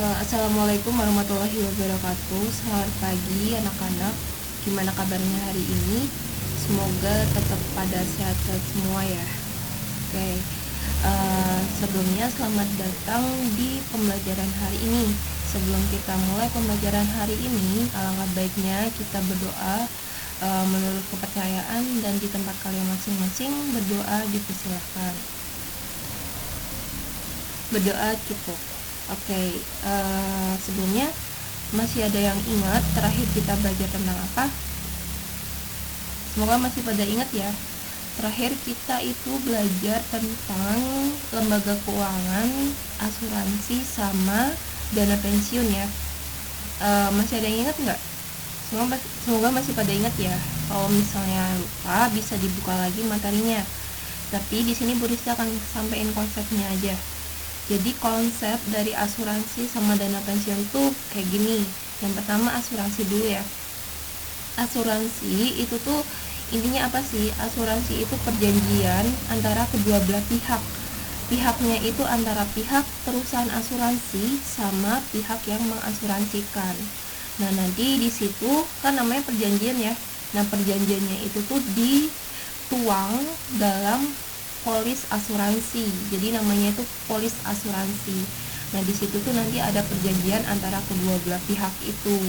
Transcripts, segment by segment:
Assalamualaikum warahmatullahi wabarakatuh. Selamat pagi anak-anak. Gimana kabarnya hari ini? Semoga tetap pada sehat-sehat semua ya. Oke. Sebelumnya selamat datang di pembelajaran hari ini. Sebelum kita mulai pembelajaran hari ini, alangkah baiknya kita berdoa menurut kepercayaan, dan di tempat kalian masing-masing berdoa dipersilahkan. Berdoa cukup. Oke, sebelumnya masih ada yang ingat terakhir kita belajar tentang apa? Semoga masih pada ingat ya. Terakhir kita itu belajar tentang lembaga keuangan, asuransi, sama dana pensiun ya. Masih ada yang ingat nggak? Semoga masih pada ingat ya. Kalau misalnya lupa, bisa dibuka lagi materinya. Tapi di sini Bu Rizka akan sampaikan konsepnya aja. Jadi konsep dari asuransi sama dana pensiun tuh kayak gini. Yang pertama asuransi dulu ya. Asuransi itu tuh intinya apa sih? Asuransi itu perjanjian antara kedua belah pihak. Pihaknya itu antara pihak perusahaan asuransi sama pihak yang mengasuransikan. Nah, nanti di situ kan namanya perjanjian ya. Nah, perjanjiannya itu tuh dituang dalam polis asuransi. Jadi namanya itu polis asuransi. Nah, di situ tuh nanti ada perjanjian antara kedua belah pihak itu.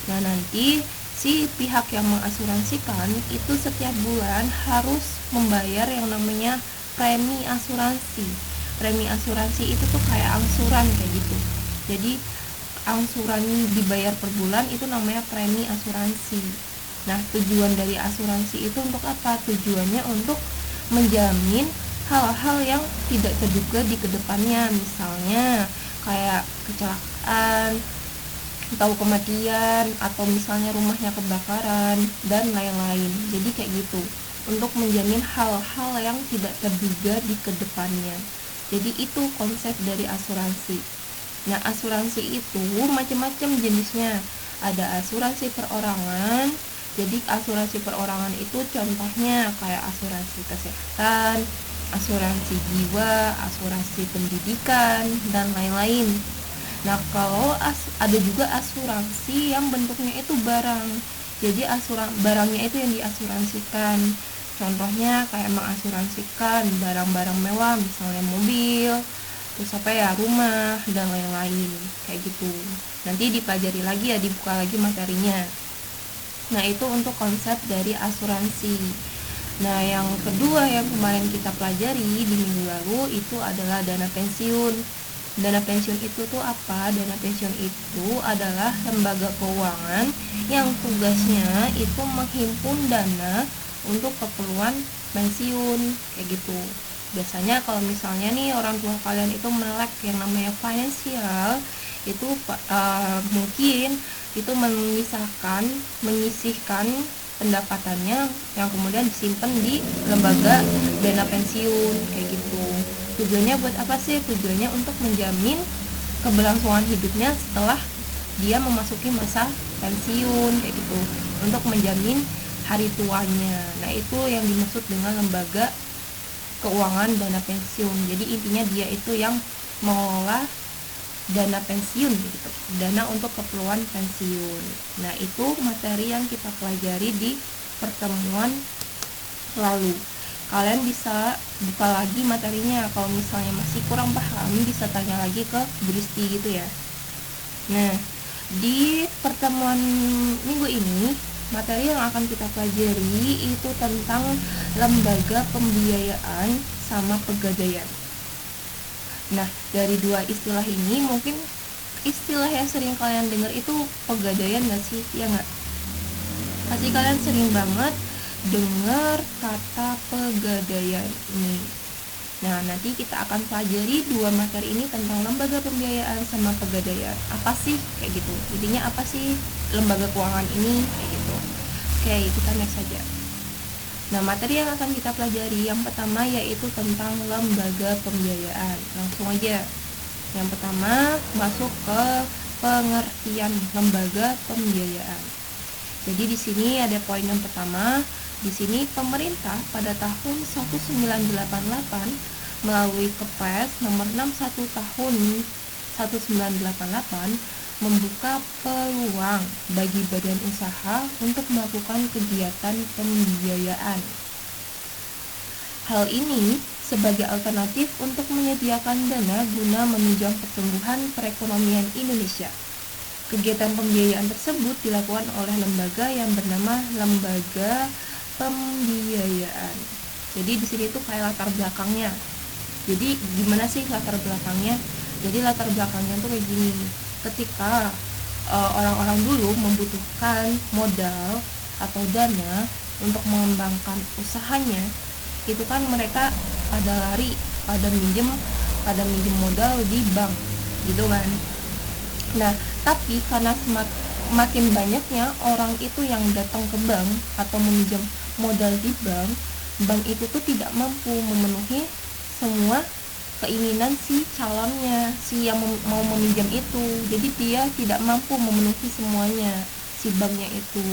Nah, nanti si pihak yang mengasuransikan itu setiap bulan harus membayar yang namanya premi asuransi. Premi asuransi itu tuh kayak angsuran kayak gitu. Jadi angsuran dibayar per bulan itu namanya premi asuransi. Nah, tujuan dari asuransi itu untuk apa? Tujuannya untuk menjamin hal-hal yang tidak terduga di kedepannya, misalnya kayak kecelakaan atau kematian, atau misalnya rumahnya kebakaran dan lain-lain. Jadi kayak gitu, untuk menjamin hal-hal yang tidak terduga di kedepannya. Jadi itu konsep dari asuransi. Nah, asuransi itu macam-macam jenisnya. Ada asuransi perorangan. Jadi asuransi perorangan itu contohnya kayak asuransi kesehatan, asuransi jiwa, asuransi pendidikan, dan lain-lain. Nah, kalau ada juga asuransi yang bentuknya itu barang. Jadi barangnya itu yang diasuransikan. Contohnya kayak mengasuransikan barang-barang mewah, misalnya mobil, terus rumah, dan lain-lain kayak gitu. Nanti dipelajari lagi ya, dibuka lagi materinya. Nah, itu untuk konsep dari asuransi. Nah, yang kedua yang kemarin kita pelajari di minggu lalu itu adalah dana pensiun. Dana pensiun itu tuh apa? Dana pensiun itu adalah lembaga keuangan yang tugasnya itu menghimpun dana untuk keperluan pensiun kayak gitu. Biasanya kalau misalnya nih orang tua kalian itu melek yang namanya finansial, itu mungkin itu menyisihkan pendapatannya yang kemudian disimpan di lembaga dana pensiun kayak gitu. Tujuannya buat apa sih? Tujuannya untuk menjamin keberlangsungan hidupnya setelah dia memasuki masa pensiun kayak gitu, untuk menjamin hari tuanya. Nah, itu yang dimaksud dengan lembaga keuangan dana pensiun. Jadi intinya dia itu yang mengelola dana pensiun gitu, dana untuk keperluan pensiun. Nah, itu materi yang kita pelajari di pertemuan lalu. Kalian bisa buka lagi materinya. Kalau misalnya masih kurang paham, bisa tanya lagi ke Bu Risti gitu ya. Nah, di pertemuan minggu ini, materi yang akan kita pelajari itu tentang lembaga pembiayaan sama pegadaian. Nah, dari dua istilah ini, mungkin istilah yang sering kalian dengar itu pegadaian nggak sih? Ya nggak? Pasti kalian sering banget dengar kata pegadaian ini. Nah, nanti kita akan pelajari dua materi ini tentang lembaga pembiayaan sama pegadaian. Apa sih? Kayak gitu. Intinya apa sih lembaga keuangan ini? Kayak gitu. Oke, kita next saja. Nah, materi yang akan kita pelajari yang pertama yaitu tentang lembaga pembiayaan. Langsung aja. Yang pertama, masuk ke pengertian lembaga pembiayaan. Jadi di sini ada poin yang pertama. Di sini pemerintah pada tahun 1988 melalui Kepres nomor 61 tahun 1988 membuka peluang bagi badan usaha untuk melakukan kegiatan pembiayaan. Hal ini sebagai alternatif untuk menyediakan dana guna menunjang pertumbuhan perekonomian Indonesia. Kegiatan pembiayaan tersebut dilakukan oleh lembaga yang bernama Lembaga Pembiayaan. Jadi di sini tuh kayak latar belakangnya. Jadi gimana sih latar belakangnya? Jadi latar belakangnya tuh kayak gini. Ketika orang-orang dulu membutuhkan modal atau dana untuk mengembangkan usahanya, itu kan mereka pada minjem modal di bank gitu kan. Nah, tapi karena makin banyaknya orang itu yang datang ke bank atau meminjam modal di bank itu tuh tidak mampu memenuhi semua keinginan si calonnya, si yang mau meminjam itu. Jadi dia tidak mampu memenuhi semuanya si banknya itu.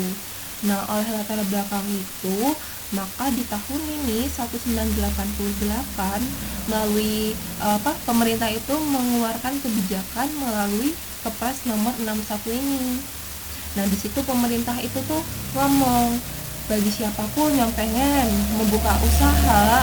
Nah, oleh latar belakang itu, maka di tahun ini 1988 melalui pemerintah itu mengeluarkan kebijakan melalui Kepres nomor 61 ini. Nah, di situ pemerintah itu tuh ngomong bagi siapapun yang pengen membuka usaha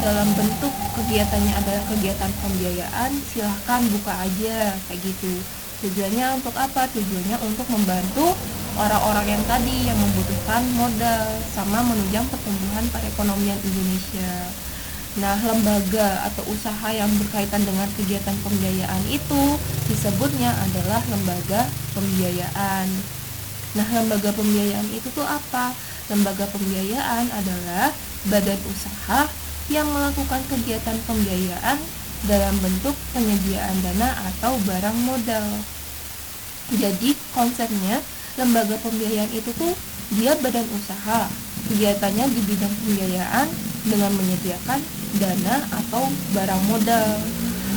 dalam bentuk kegiatannya adalah kegiatan pembiayaan, silahkan buka aja kayak gitu. Tujuannya untuk apa? Tujuannya untuk membantu orang-orang yang tadi yang membutuhkan modal sama menunjang pertumbuhan perekonomian Indonesia. Nah, lembaga atau usaha yang berkaitan dengan kegiatan pembiayaan itu disebutnya adalah lembaga pembiayaan. Nah, lembaga pembiayaan itu tuh apa? Lembaga pembiayaan adalah badan usaha yang melakukan kegiatan pembiayaan dalam bentuk penyediaan dana atau barang modal. Jadi konsepnya lembaga pembiayaan itu tuh dia badan usaha, kegiatannya di bidang pembiayaan dengan menyediakan dana atau barang modal.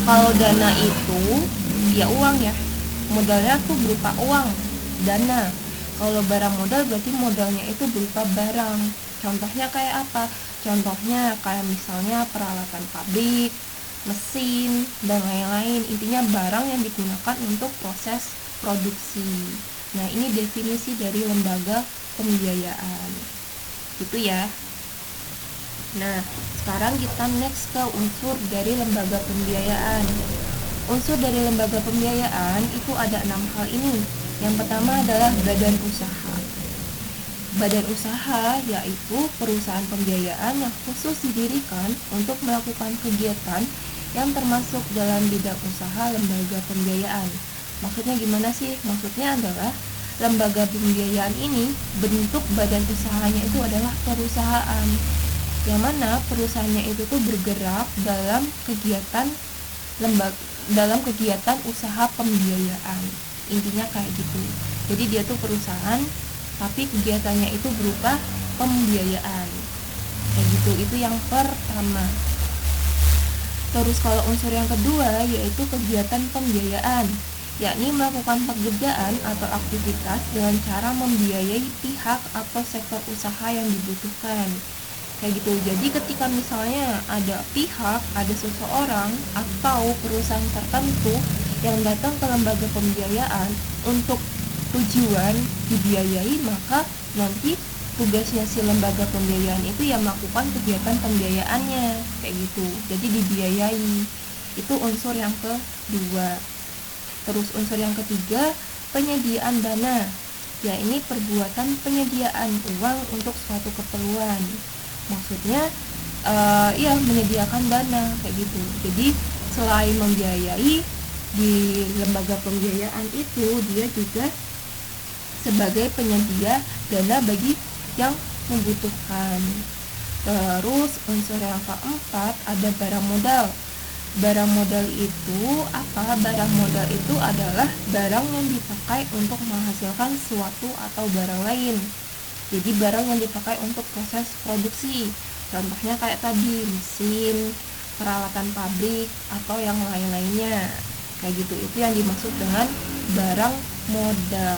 Kalau dana itu ya uang ya, modalnya tuh berupa uang, dana. Kalau barang modal berarti modalnya itu berupa barang. Contohnya kayak apa? Contohnya kayak misalnya peralatan pabrik, mesin, dan lain-lain. Intinya barang yang digunakan untuk proses produksi. Nah, ini definisi dari lembaga pembiayaan. Gitu ya. Nah, sekarang kita next ke unsur dari lembaga pembiayaan. Unsur dari lembaga pembiayaan itu ada 6 hal ini. Yang pertama adalah badan usaha. Badan usaha yaitu perusahaan pembiayaan yang khusus didirikan untuk melakukan kegiatan yang termasuk dalam bidang usaha lembaga pembiayaan. Maksudnya gimana sih? Maksudnya adalah lembaga pembiayaan ini bentuk badan usahanya itu adalah perusahaan, yang mana perusahaannya itu tuh bergerak dalam kegiatan usaha pembiayaan. Intinya kayak gitu. Jadi dia tuh perusahaan tapi kegiatannya itu berupa pembiayaan. Kayak gitu. Itu yang pertama. Terus kalau unsur yang kedua yaitu kegiatan pembiayaan, yakni melakukan pekerjaan atau aktivitas dengan cara membiayai pihak atau sektor usaha yang dibutuhkan. Kayak gitu. Jadi ketika misalnya ada pihak, ada seseorang atau perusahaan tertentu yang datang ke lembaga pembiayaan untuk tujuan dibiayai, maka nanti tugasnya si lembaga pembiayaan itu yang melakukan kegiatan pembiayaannya kayak gitu. Jadi dibiayai. Itu unsur yang kedua. Terus unsur yang ketiga, penyediaan dana. Ya, ini perbuatan penyediaan uang untuk suatu keperluan. Maksudnya ya menyediakan dana kayak gitu. Jadi selain membiayai, di lembaga pembiayaan itu dia juga sebagai penyedia dana bagi yang membutuhkan. Terus unsur yang keempat ada barang modal. Barang modal itu apa? Barang modal itu adalah barang yang dipakai untuk menghasilkan suatu atau barang lain. Jadi barang yang dipakai untuk proses produksi. Contohnya kayak tadi mesin, peralatan pabrik atau yang lain-lainnya. Kayak gitu, itu yang dimaksud dengan barang modal.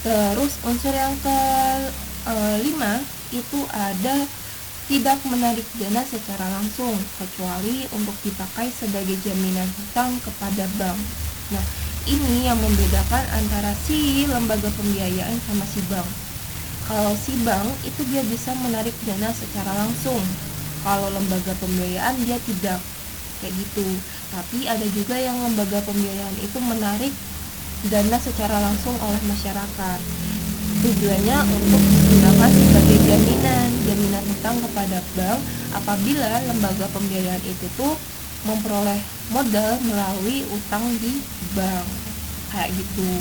Terus unsur yang kelima itu ada tidak menarik dana secara langsung kecuali untuk dipakai sebagai jaminan hutang kepada bank. Nah, ini yang membedakan antara si lembaga pembiayaan sama si bank. Kalau si bank itu dia bisa menarik dana secara langsung, kalau lembaga pembiayaan dia tidak, kayak gitu. Tapi ada juga yang lembaga pembiayaan itu menarik dana secara langsung oleh masyarakat. Tujuannya untuk digunakan sebagai jaminan hutang kepada bank apabila lembaga pembiayaan itu tuh memperoleh modal melalui utang di bank, kayak gitu.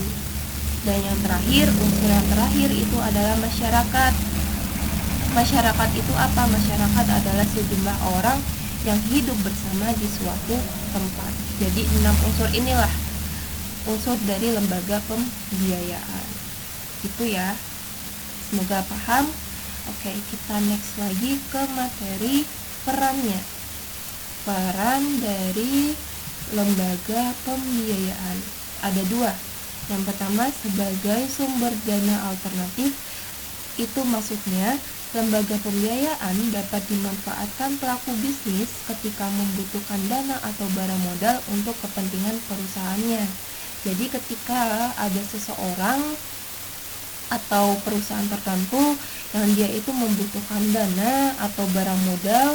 Dan yang terakhir, unsur yang terakhir itu adalah masyarakat. Masyarakat itu apa? Masyarakat adalah sejumlah orang yang hidup bersama di suatu tempat. Jadi 6 unsur inilah unsur dari lembaga pembiayaan. Itu ya. Semoga paham. Oke, kita next lagi ke materi perannya. Peran dari lembaga pembiayaan. Ada 2. Yang pertama sebagai sumber dana alternatif. Itu maksudnya lembaga pembiayaan dapat dimanfaatkan pelaku bisnis ketika membutuhkan dana atau barang modal untuk kepentingan perusahaannya. Jadi ketika ada seseorang atau perusahaan tertentu yang dia itu membutuhkan dana atau barang modal,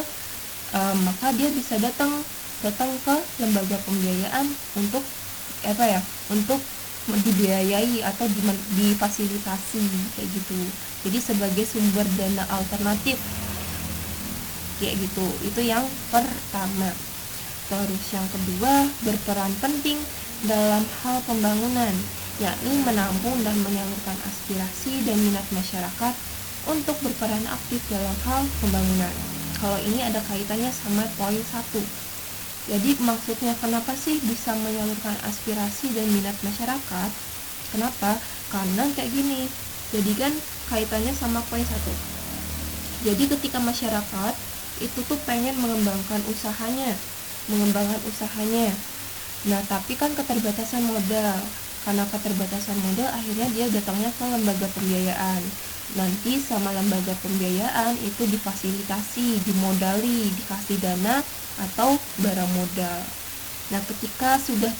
maka dia bisa datang ke lembaga pembiayaan untuk untuk dibiayai atau difasilitasi, kayak gitu. Jadi sebagai sumber dana alternatif, kayak gitu. Itu yang pertama. Terus yang kedua, berperan penting dalam hal pembangunan, yakni menampung dan menyalurkan aspirasi dan minat masyarakat untuk berperan aktif dalam hal pembangunan. Kalau ini ada kaitannya sama poin 1. Jadi maksudnya kenapa sih bisa menyalurkan aspirasi dan minat masyarakat? Kenapa? Karena kayak gini. Jadi kan kaitannya sama poin 1. Jadi ketika masyarakat itu tuh pengen mengembangkan usahanya. Nah, tapi kan keterbatasan modal. Karena keterbatasan modal akhirnya dia datangnya ke lembaga pembiayaan. Nanti sama lembaga pembiayaan itu difasilitasi, dimodali, dikasih dana atau barang modal. Nah, ketika sudah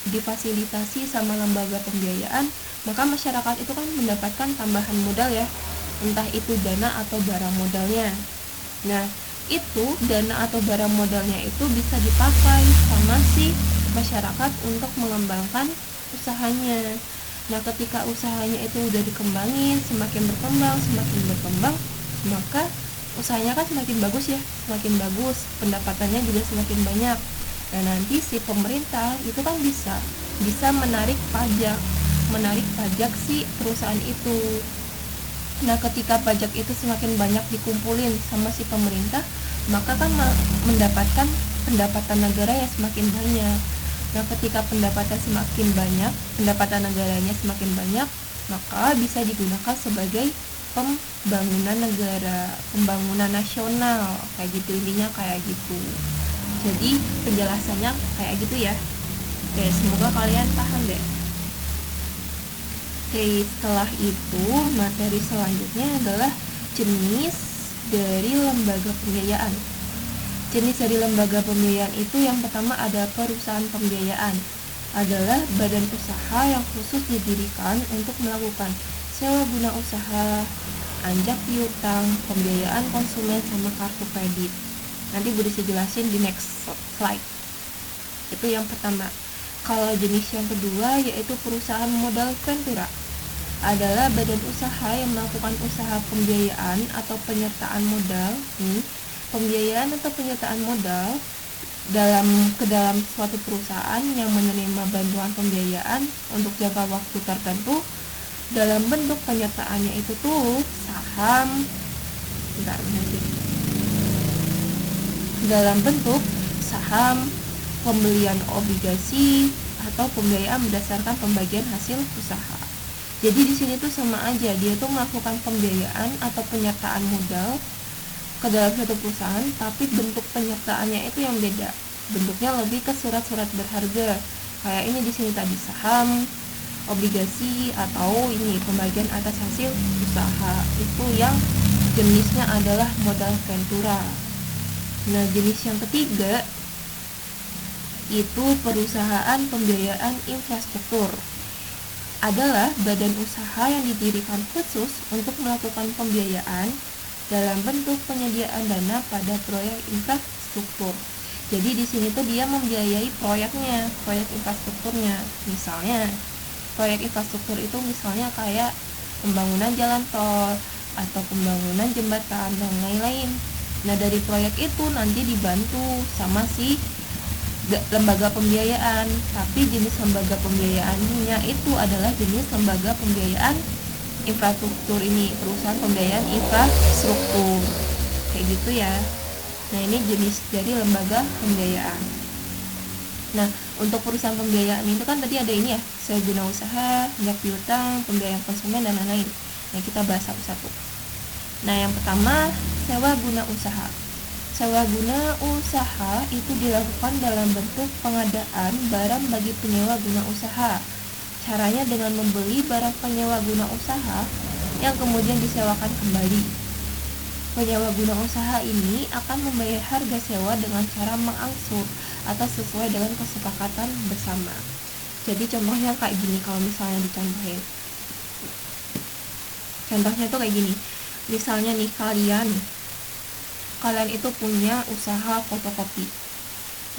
difasilitasi sama lembaga pembiayaan, maka masyarakat itu kan mendapatkan tambahan modal ya, entah itu dana atau barang modalnya. Nah, itu dana atau barang modalnya itu bisa dipakai sama si masyarakat untuk mengembangkan usahanya. Nah, ketika usahanya itu udah dikembangin, semakin berkembang, maka usahanya kan semakin bagus, pendapatannya juga semakin banyak. Dan nanti si pemerintah itu kan bisa menarik pajak si perusahaan itu. Nah, ketika pajak itu semakin banyak dikumpulin sama si pemerintah, maka kan mendapatkan pendapatan negara yang semakin banyak. Nah, ketika pendapatan negaranya semakin banyak, maka bisa digunakan sebagai pembangunan negara, pembangunan nasional, kayak gitu, intinya kayak gitu. Jadi penjelasannya kayak gitu ya. Oke, semoga kalian paham deh. Oke, setelah itu materi selanjutnya adalah jenis dari lembaga pembiayaan. Jenis dari lembaga pembiayaan itu yang pertama ada perusahaan pembiayaan. Adalah badan usaha yang khusus didirikan untuk melakukan sewa guna usaha, anjak piutang, pembiayaan konsumen, sama kartu kredit. Nanti Bu Desi jelasin di next slide. Itu yang pertama. Kalau jenis yang kedua yaitu perusahaan modal ventura. Adalah badan usaha yang melakukan usaha pembiayaan atau penyertaan modal. Pembiayaan atau penyertaan modal ke dalam suatu perusahaan yang menerima bantuan pembiayaan untuk jangka waktu tertentu dalam bentuk penyertaannya itu tuh saham, dalam bentuk saham, pembelian obligasi, atau pembiayaan berdasarkan pembagian hasil usaha. Jadi di sini tuh sama aja, dia tuh melakukan pembiayaan atau penyertaan modal ke dalam suatu perusahaan, tapi bentuk penyertaannya itu yang beda. Bentuknya lebih ke surat-surat berharga. Kayak ini di sini tadi saham, obligasi, atau ini pembagian atas hasil usaha. Itu yang jenisnya adalah modal ventura. Nah, jenis yang ketiga itu perusahaan pembiayaan infrastruktur. Adalah badan usaha yang didirikan khusus untuk melakukan pembiayaan dalam bentuk penyediaan dana pada proyek infrastruktur. Jadi di sini tuh dia membiayai proyeknya, proyek infrastrukturnya. Misalnya, proyek infrastruktur itu misalnya kayak pembangunan jalan tol atau pembangunan jembatan dan lain-lain. Nah, dari proyek itu nanti dibantu sama si lembaga pembiayaan, tapi jenis lembaga pembiayaannya itu adalah jenis lembaga pembiayaan infrastruktur ini, perusahaan pembiayaan infrastruktur kayak gitu ya. Nah, ini jenis dari lembaga pembiayaan. Nah, untuk perusahaan pembiayaan itu kan tadi ada ini ya, sewa guna usaha, tindak piutang, pembiayaan konsumen dan lain-lain. Nah, kita bahas satu-satu. Nah, yang pertama, sewa guna usaha. Sewa guna usaha itu dilakukan dalam bentuk pengadaan barang bagi penyewa guna usaha. Caranya dengan membeli barang penyewa guna usaha yang kemudian disewakan kembali. Penyewa guna usaha ini akan membayar harga sewa dengan cara mengangsur atau sesuai dengan kesepakatan bersama. Jadi contohnya kayak gini, kalau misalnya dicontohin. Contohnya tuh kayak gini. Misalnya nih, kalian itu punya usaha fotokopi.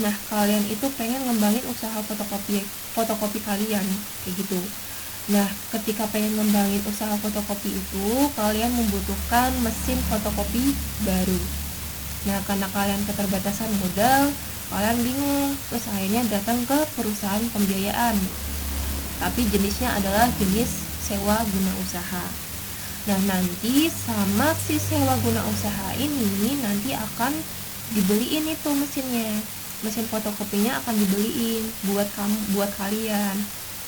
Nah, kalian itu pengen ngembangin usaha fotokopi kalian kayak gitu. Nah, ketika pengen ngembangin usaha fotokopi itu, kalian membutuhkan mesin fotokopi baru. Nah, karena kalian keterbatasan modal, kalian bingung, terus akhirnya datang ke perusahaan pembiayaan. Tapi jenisnya adalah jenis sewa guna usaha. Nah, nanti sama si sewa guna usaha ini nanti akan dibeliin itu mesinnya. Mesin fotokopinya akan dibeliin buat kalian.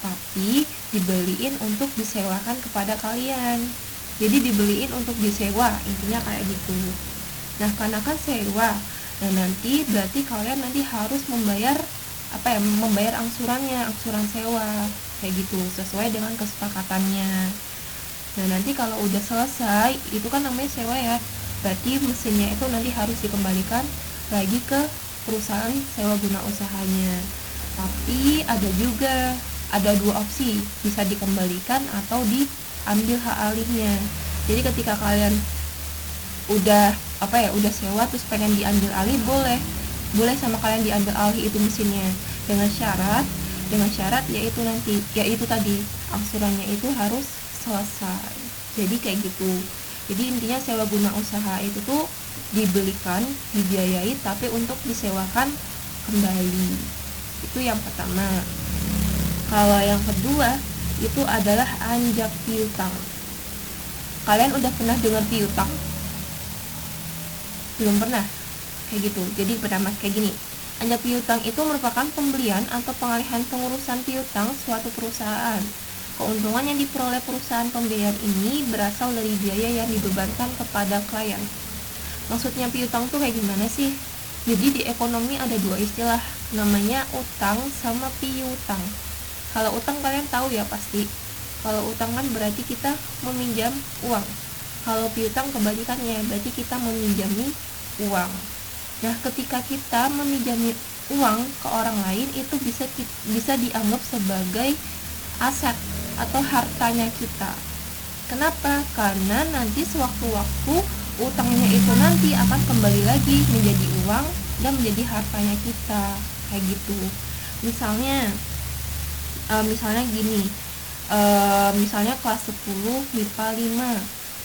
Tapi dibeliin untuk disewakan kepada kalian. Jadi dibeliin untuk disewa, intinya kayak gitu. Nah, karena kan sewa, nah nanti berarti kalian nanti harus membayar membayar angsuran sewa kayak gitu sesuai dengan kesepakatannya. Nah, nanti kalau udah selesai, itu kan namanya sewa ya, berarti mesinnya itu nanti harus dikembalikan lagi ke perusahaan sewa guna usahanya. Tapi ada dua opsi, bisa dikembalikan atau diambil hak alihnya. Jadi ketika kalian udah sewa terus pengen diambil alih, boleh sama kalian diambil alih itu mesinnya dengan syarat yaitu tadi angsurannya itu harus selesai. Jadi kayak gitu. Jadi intinya sewa guna usaha itu tuh dibelikan, dibiayai, tapi untuk disewakan kembali. Itu yang pertama. Kalau yang kedua itu adalah anjak piutang. Kalian udah pernah dengar piutang? Belum pernah? Kayak gitu. Jadi pertama kayak gini. Anjak piutang itu merupakan pembelian atau pengalihan pengurusan piutang suatu perusahaan. Keuntungan yang diperoleh perusahaan pembiayaan ini berasal dari biaya yang dibebankan kepada klien. Maksudnya piutang tuh kayak gimana sih? Jadi di ekonomi ada dua istilah, namanya utang sama piutang. Kalau utang kalian tahu ya pasti. Kalau utang kan berarti kita meminjam uang. Kalau piutang kebalikannya, berarti kita meminjami uang. Nah, ketika kita meminjami uang ke orang lain, itu bisa dianggap sebagai aset atau hartanya kita. Kenapa? Karena nanti sewaktu-waktu utangnya itu nanti akan kembali lagi menjadi uang dan menjadi hartanya kita, kayak gitu. Misalnya gini, misalnya kelas 10 MIPA 5.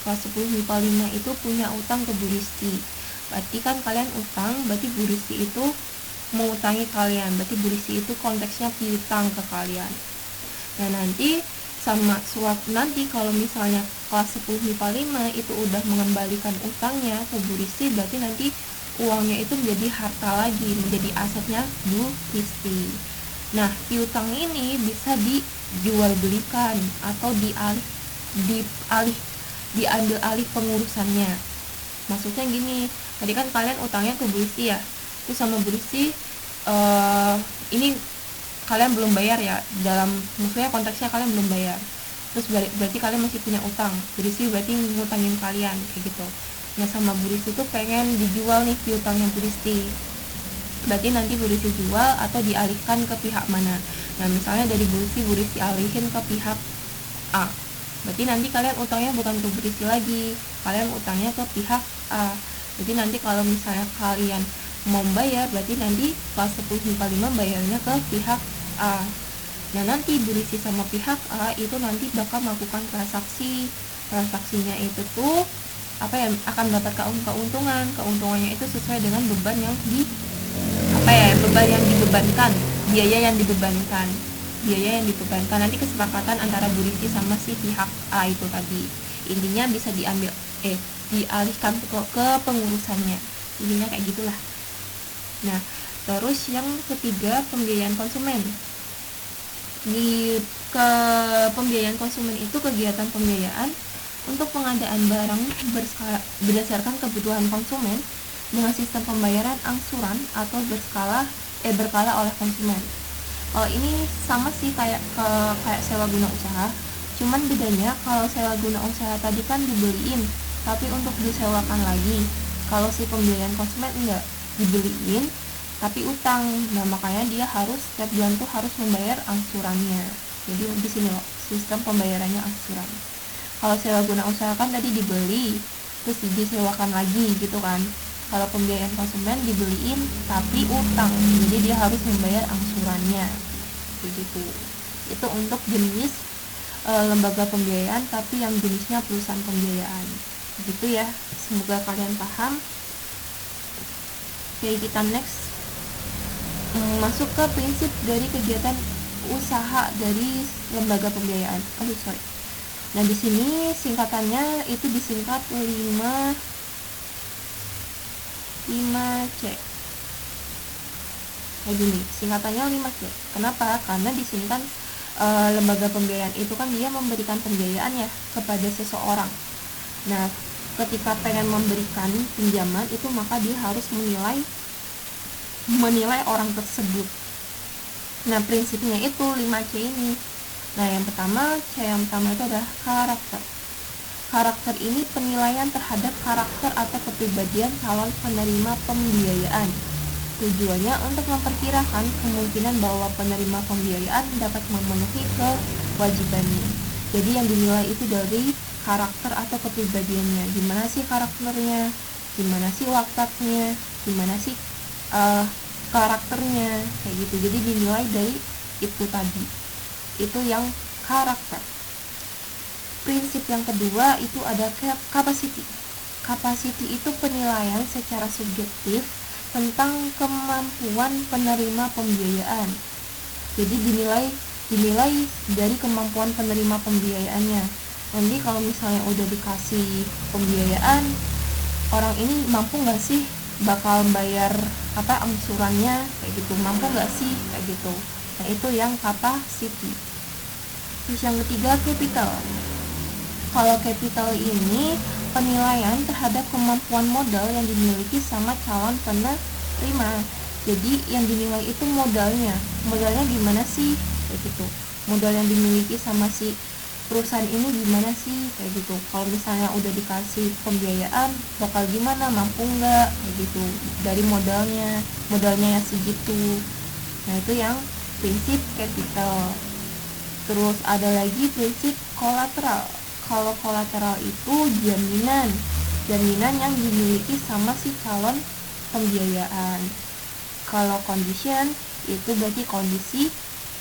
Kelas 10 MIPA 5 itu punya utang ke Bu Risti. Berarti kan kalian utang, berarti Bu Risti itu mengutangi kalian. Berarti Bu Risti itu konteksnya piutang ke kalian. Nah, nanti kalau misalnya kelas 10 MIPA 5 itu udah mengembalikan utangnya ke Bu Risti, berarti nanti uangnya itu menjadi harta lagi, menjadi asetnya Bu Risti. Nah, piutang ini bisa dijual belikan atau diambil alih pengurusannya. Maksudnya gini, tadi kan kalian utangnya ke Bu Risti ya, terus sama Bu Risti ini kalian belum bayar ya, maksudnya konteksnya kalian belum bayar, terus berarti kalian masih punya utang, Bu Risti berarti ngutangin kalian kayak gitu. Nah sama Bu Rizky tuh pengen dijual nih piutangnya Bu Rizky. Berarti nanti Bu Rizky jual atau dialihkan ke pihak mana. Nah misalnya dari Bu Rizky alihin ke pihak A, berarti nanti kalian utangnya bukan ke Bu Rizky lagi, kalian utangnya ke pihak A. Jadi nanti kalau misalnya kalian mau bayar, berarti nanti pas 10/5 bayarnya ke pihak A. Nah nanti Bu Rizky sama pihak A itu nanti bakal melakukan transaksinya itu tuh akan mendapatkan keuntungannya itu sesuai dengan beban yang dibebankan, biaya yang dibebankan nanti kesepakatan antara Bu Rizky sama si pihak A itu tadi. Intinya bisa dialihkan ke pengurusannya, intinya kayak gitulah. Nah terus yang ketiga, pembiayaan konsumen. Pembiayaan konsumen itu kegiatan pembiayaan untuk pengadaan barang berdasarkan kebutuhan konsumen dengan sistem pembayaran angsuran atau berkala oleh konsumen. Kalau ini sama sih kayak sewa guna usaha, cuman bedanya kalau sewa guna usaha tadi kan dibeliin, tapi untuk disewakan lagi. Kalau si pembiayaan konsumen enggak, dibeliin tapi utang. Nah makanya dia harus setiap bulan tuh harus membayar angsurannya. Jadi di sini loh sistem pembayarannya angsuran. Kalau sewa guna usaha kan tadi dibeli terus disewakan lagi gitu kan. Kalau pembiayaan konsumen dibeliin tapi utang, jadi dia harus membayar angsurannya begitu. Itu untuk jenis lembaga pembiayaan tapi yang jenisnya perusahaan pembiayaan gitu ya. Semoga kalian paham. Oke, kita next masuk ke prinsip dari kegiatan usaha dari lembaga pembiayaan. Nah di sini singkatannya itu disingkat 5C. Kayak gini, singkatannya 5C. Kenapa? Karena di sini kan lembaga pembiayaan itu kan dia memberikan pembiayaan ya kepada seseorang. Nah ketika pengen memberikan pinjaman itu maka dia harus menilai orang tersebut. Nah prinsipnya itu 5C ini. Nah yang pertama itu adalah karakter ini penilaian terhadap karakter atau kepribadian calon penerima pembiayaan. Tujuannya untuk memperkirakan kemungkinan bahwa penerima pembiayaan dapat memenuhi kewajibannya. Jadi yang dinilai itu dari karakter atau kepribadiannya. Gimana sih karakternya, gimana sih wataknya, gimana sih karakternya, kayak gitu. Jadi dinilai dari itu tadi. Itu yang karakter. Prinsip yang kedua itu ada capacity. Capacity itu penilaian secara subjektif tentang kemampuan penerima pembiayaan. Jadi dinilai dari kemampuan penerima pembiayaannya. Nanti kalau misalnya udah dikasih pembiayaan, orang ini mampu nggak sih bakal bayar angsurannya, kayak gitu, mampu nggak sih kayak gitu. Nah itu yang capacity. Terus yang ketiga capital. Kalau capital ini penilaian terhadap kemampuan modal yang dimiliki sama calon penerima. Jadi yang dinilai itu modalnya gimana sih kayak gitu. Modal yang dimiliki sama si perusahaan ini gimana sih kayak gitu. Kalau misalnya udah dikasih pembiayaan bakal gimana, mampu nggak kayak gitu, dari modalnya yang segitu. Nah itu yang prinsip capital. Terus ada lagi prinsip kolateral. Kalau kolateral itu jaminan yang dimiliki sama si calon pembiayaan. Kalau condition itu berarti kondisi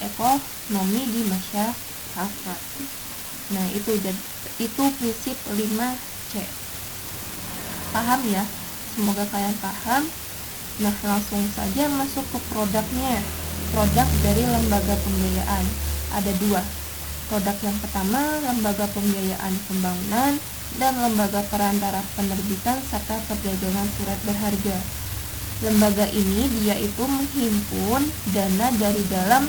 ekonomi di masyarakat. Nah itu prinsip 5C. Paham ya? Semoga kalian paham. Nah langsung saja masuk ke produknya. Produk dari lembaga pembiayaan ada 2. Produk yang pertama lembaga pembiayaan pembangunan dan lembaga perantara penerbitan serta perdagangan surat berharga. Lembaga ini dia itu menghimpun dana dari dalam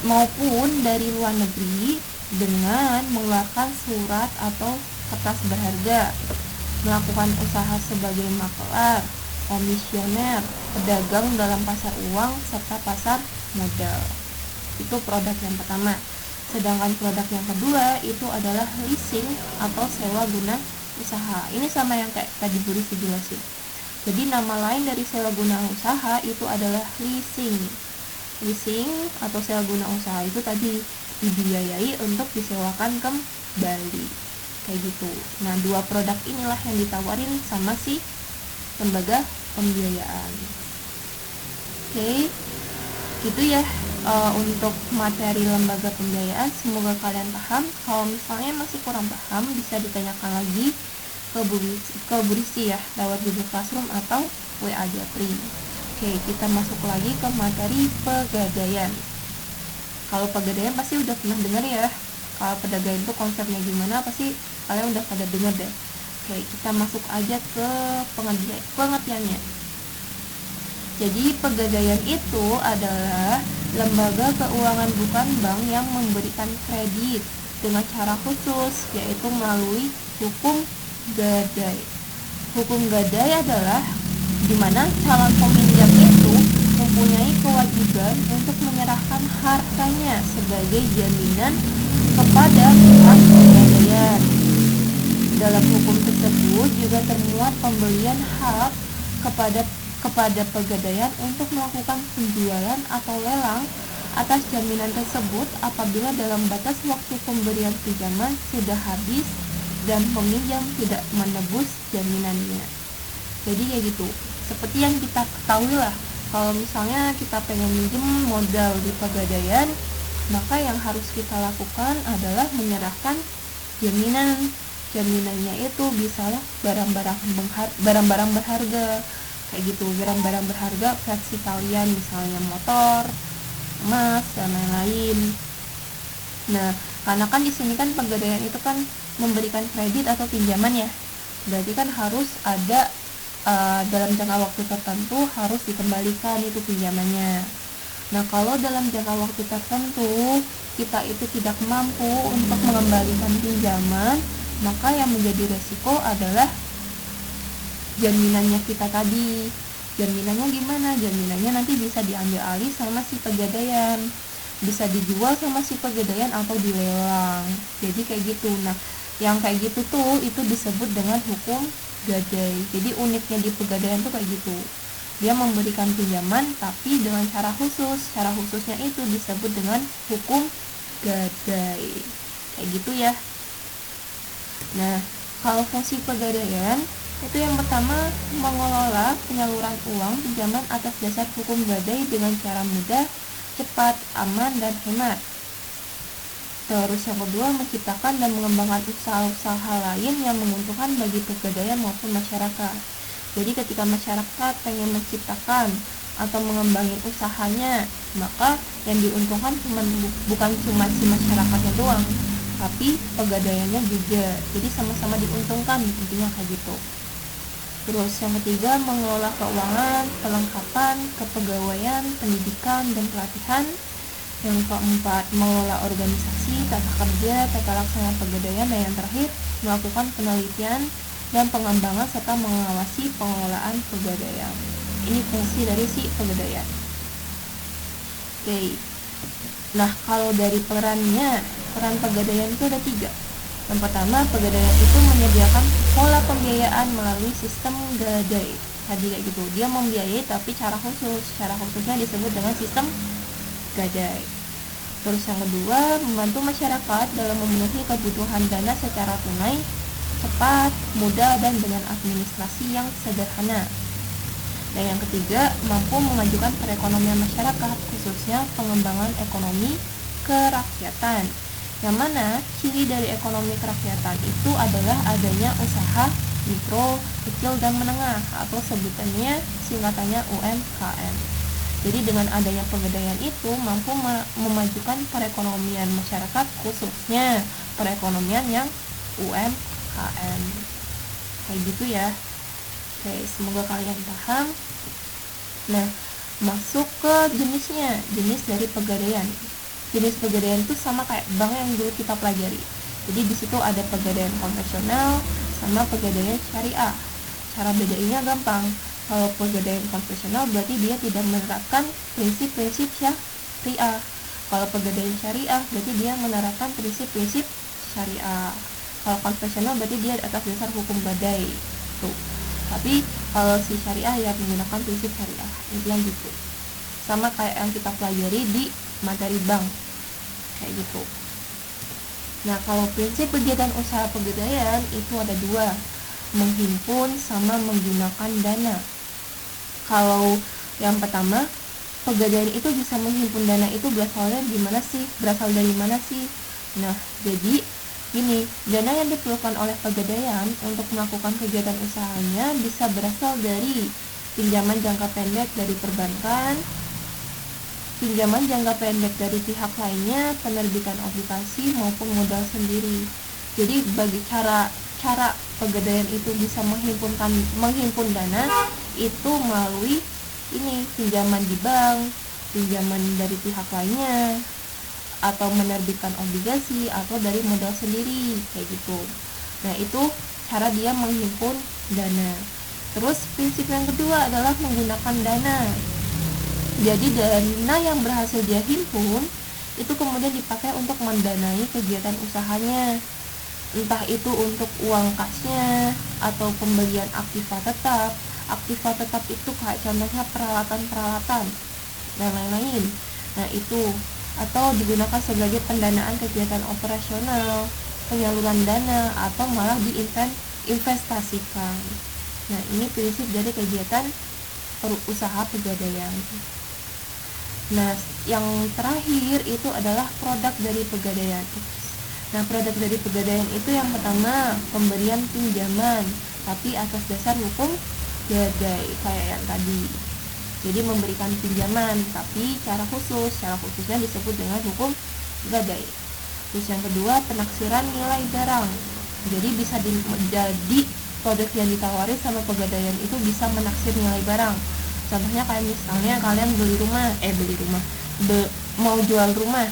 maupun dari luar negeri dengan mengeluarkan surat atau kertas berharga, melakukan usaha sebagai makelar, komisioner, pedagang dalam pasar uang serta pasar modal. Itu produk yang pertama. Sedangkan produk yang kedua itu adalah leasing atau sewa guna usaha. Ini sama yang kayak tadi Bu Rizky jelasin. Jadi nama lain dari sewa guna usaha itu adalah leasing. Leasing atau sewa guna usaha itu tadi dibiayai untuk disewakan kembali, kayak gitu. Nah, dua produk inilah yang ditawarin sama si lembaga pembiayaan. Oke, gitu ya untuk materi lembaga pembiayaan. Semoga kalian paham. Kalau misalnya masih kurang paham, bisa ditanyakan lagi ke Bu Rizky ya, lewat Google Classroom atau WA Japri. Oke, kita masuk lagi ke materi pegadaian. Kalau pegadaian pasti udah pernah dengar ya. Kalau pegadaian itu konsepnya gimana pasti kalian udah pada dengar deh. Oke, kita masuk aja ke pengertiannya. Jadi pegadaian itu adalah lembaga keuangan bukan bank yang memberikan kredit dengan cara khusus, yaitu melalui hukum gadai. Hukum gadai adalah di mana calon peminjam itu mempunyai kewajiban untuk menyerahkan hartanya sebagai jaminan kepada pihak pegadaian. Dalam hukum tersebut juga termuat pembelian hak kepada pegadaian untuk melakukan penjualan atau lelang atas jaminan tersebut apabila dalam batas waktu pemberian pinjaman sudah habis dan peminjam tidak menebus jaminannya. Jadi kayak gitu. Seperti yang kita ketahui lah, kalau misalnya kita pengen minjem modal di pegadaian, maka yang harus kita lakukan adalah menyerahkan jaminan. Jaminannya itu bisalah barang-barang berharga, kayak gitu, barang-barang berharga versi kalian, misalnya motor, emas, dan lain-lain. Nah, karena kan di sini kan pegadaian itu kan memberikan kredit atau pinjaman ya, berarti kan harus ada dalam jangka waktu tertentu harus dikembalikan itu pinjamannya. Nah, kalau dalam jangka waktu tertentu kita itu tidak mampu untuk mengembalikan pinjaman, maka yang menjadi resiko adalah jaminannya kita tadi. Jaminannya gimana? Jaminannya nanti bisa diambil alih sama si pegadaian, bisa dijual sama si pegadaian atau dilelang. Jadi kayak gitu. Nah, yang kayak gitu tuh itu disebut dengan hukum gadai. Jadi uniknya di pegadaian tuh kayak gitu, dia memberikan pinjaman tapi dengan cara khusus. Cara khususnya itu disebut dengan hukum gadai, kayak gitu ya. Nah, kalau fungsi pegadaian itu yang pertama, mengelola penyaluran uang pinjaman atas dasar hukum gadai dengan cara mudah, cepat, aman, dan hemat. Terus yang kedua, menciptakan dan mengembangkan usaha-usaha lain yang menguntungkan bagi pegadaian maupun masyarakat. Jadi ketika masyarakat pengen menciptakan atau mengembangin usahanya, maka yang diuntungkan bukan cuma si masyarakatnya doang, tapi pegadaiannya juga. Jadi sama-sama diuntungkan, intinya kayak gitu. Terus yang ketiga, mengelola keuangan, perlengkapan, kepegawaian, pendidikan, dan pelatihan. Yang keempat, mengelola organisasi, tata kerja, tata laksana pegadaian. Dan yang terakhir, melakukan penelitian dan pengembangan serta mengawasi pengelolaan pegadaian. Ini fungsi dari si pegadaian. Oke. Nah, kalau dari peran pegadaian itu ada 3. Yang pertama, pegadaian itu menyediakan pola pembiayaan melalui sistem gadai. Tadi kayak gitu, dia membiayai tapi cara khusus. Cara khususnya disebut dengan sistem gadai. Terus yang kedua, membantu masyarakat dalam memenuhi kebutuhan dana secara tunai, cepat, mudah, dan dengan administrasi yang sederhana. Dan yang ketiga, mampu memajukan perekonomian masyarakat, khususnya pengembangan ekonomi kerakyatan. Yang mana ciri dari ekonomi kerakyatan itu adalah adanya usaha mikro, kecil, dan menengah, atau sebutannya singkatannya UMKM. Jadi dengan adanya pegadaian itu mampu memajukan perekonomian masyarakat, khususnya perekonomian yang UMKM. Kayak gitu ya. Oke, semoga kalian paham. Nah, masuk ke jenisnya, jenis dari pegadaian. Jenis pegadaian itu sama kayak bank yang dulu kita pelajari. Jadi di situ ada pegadaian konvensional sama pegadaian syariah. Cara bedainya gampang. Kalau pegadaian konvensional berarti dia tidak menerapkan prinsip-prinsip syariah. Kalau pegadaian syariah berarti dia menerapkan prinsip-prinsip syariah. Kalau konvensional berarti dia atas dasar hukum badai tuh. Tapi kalau si syariah ya menggunakan prinsip syariah, intinya gitu. Sama kayak yang kita pelajari di materi bank kayak gitu. Nah, kalau prinsip kegiatan usaha pegadaian itu ada dua, menghimpun sama menggunakan dana. Kalau yang pertama, pegadaian itu bisa menghimpun dana itu berasal dari mana sih? Nah, jadi gini, dana yang diperlukan oleh pegadaian untuk melakukan kegiatan usahanya bisa berasal dari pinjaman jangka pendek dari perbankan, pinjaman jangka pendek dari pihak lainnya, penerbitan obligasi maupun modal sendiri. Jadi bagi cara pegadaian itu bisa menghimpun dana itu melalui ini, pinjaman di bank, pinjaman dari pihak lainnya, atau menerbitkan obligasi, atau dari modal sendiri kayak gitu. Nah, itu cara dia menghimpun dana. Terus prinsip yang kedua adalah menggunakan dana. Jadi dana yang berhasil dia himpun itu kemudian dipakai untuk mendanai kegiatan usahanya, entah itu untuk uang kasnya atau pembelian aktiva tetap. Aktiva tetap itu kayak contohnya peralatan dan lain-lain. Nah, itu atau digunakan sebagai pendanaan kegiatan operasional, penyaluran dana, atau malah diinvestasikan. Nah, ini prinsip dari kegiatan usaha pegadaian. Nah, yang terakhir itu adalah produk dari pegadaian. Nah, produk dari pegadaian itu yang pertama, pemberian pinjaman, tapi atas dasar hukum gadai kayak yang tadi. Jadi memberikan pinjaman, tapi cara khususnya disebut dengan hukum gadai. Terus yang kedua, penaksiran nilai barang. Jadi bisa jadi produk yang ditawari sama pegadaian itu bisa menaksir nilai barang. Contohnya kayak misalnya kalian mau jual rumah,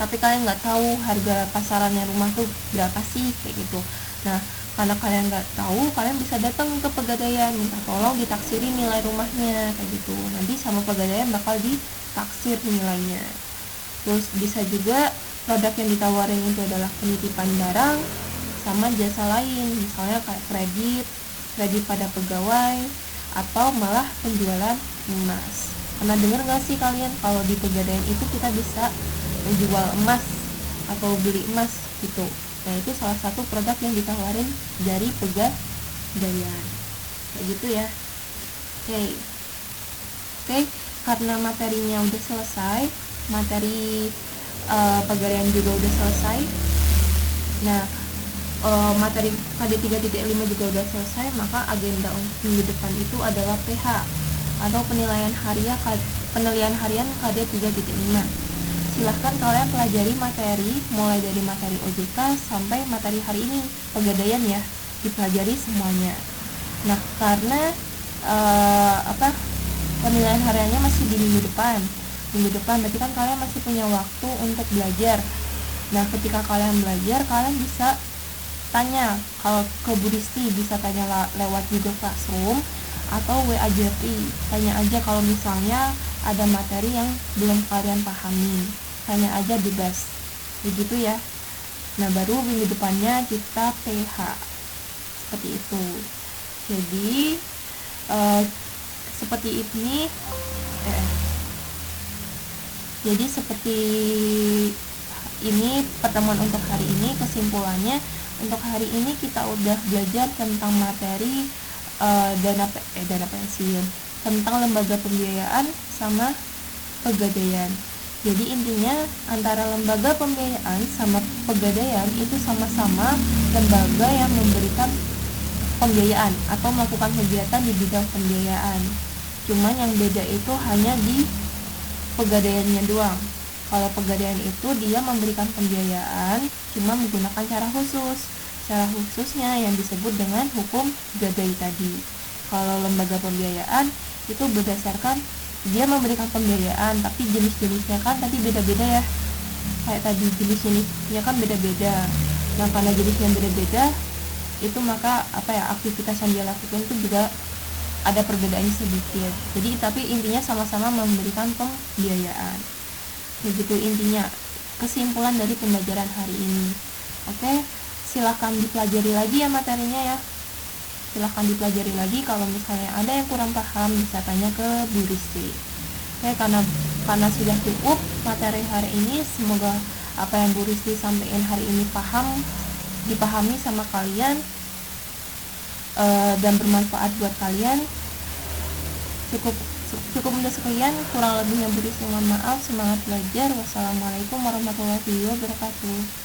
tapi kalian nggak tahu harga pasarannya rumah tuh berapa sih kayak gitu. Nah, karena kalian nggak tahu, kalian bisa datang ke pegadaian minta tolong ditaksiri nilai rumahnya kayak gitu. Nanti sama pegadaian bakal ditaksir nilainya. Terus bisa juga produk yang ditawarin itu adalah penitipan barang sama jasa lain, misalnya kayak kredit pada pegawai, atau malah penjualan emas. Pernah dengar nggak sih kalian kalau di pegadaian itu kita bisa menjual emas atau beli emas gitu? Nah, itu salah satu produk yang ditawarin dari pegadaian kayak gitu ya. Oke, karena materinya udah selesai, materi pegadaian juga udah selesai. Nah, materi KD 3.5 juga udah selesai, maka agenda untuk minggu depan itu adalah PH atau penilaian harian KD 3.5. Silahkan kalian pelajari materi mulai dari materi OJK sampai materi hari ini pegadaian ya, dipelajari semuanya. Nah, karena penilaian hariannya masih di minggu depan berarti kan kalian masih punya waktu untuk belajar. Nah, ketika kalian belajar, kalian bisa tanya, kalau ke Bu Risti bisa tanya lewat Google Classroom atau WA Jeffrey. Tanya aja kalau misalnya ada materi yang belum kalian pahami, tanya aja bebas begitu ya. Nah, baru minggu depannya kita PH seperti itu. Jadi seperti ini pertemuan untuk hari ini. Kesimpulannya, untuk hari ini kita udah belajar tentang materi dana pensiun, tentang lembaga pembiayaan sama pegadaian. Jadi intinya antara lembaga pembiayaan sama pegadaian itu sama-sama lembaga yang memberikan pembiayaan atau melakukan kegiatan di bidang pembiayaan. Cuman yang beda itu hanya di pegadaiannya doang. Kalau pegadaian itu dia memberikan pembiayaan cuma menggunakan cara khususnya yang disebut dengan hukum gadai tadi. Kalau lembaga pembiayaan itu berdasarkan dia memberikan pembiayaan, tapi jenis-jenisnya kan tadi beda-beda ya, kayak tadi jenis-jenisnya kan beda-beda. Nah, karena jenisnya beda-beda itu maka aktivitas yang dia lakukan itu juga ada perbedaannya sedikit. Jadi tapi intinya sama-sama memberikan pembiayaan. Begitu intinya kesimpulan dari pembelajaran hari ini. Oke, silahkan dipelajari lagi ya materinya ya. Silahkan dipelajari lagi, kalau misalnya ada yang kurang paham bisa tanya ke Bu Risti. Oke, karena sudah cukup materi hari ini, semoga apa yang Bu Risti sampaikan hari ini dipahami sama kalian dan bermanfaat buat kalian. Cukup untuk sekian, kurang lebihnya Bu Risti mohon maaf. Semangat belajar. Wassalamualaikum warahmatullahi wabarakatuh.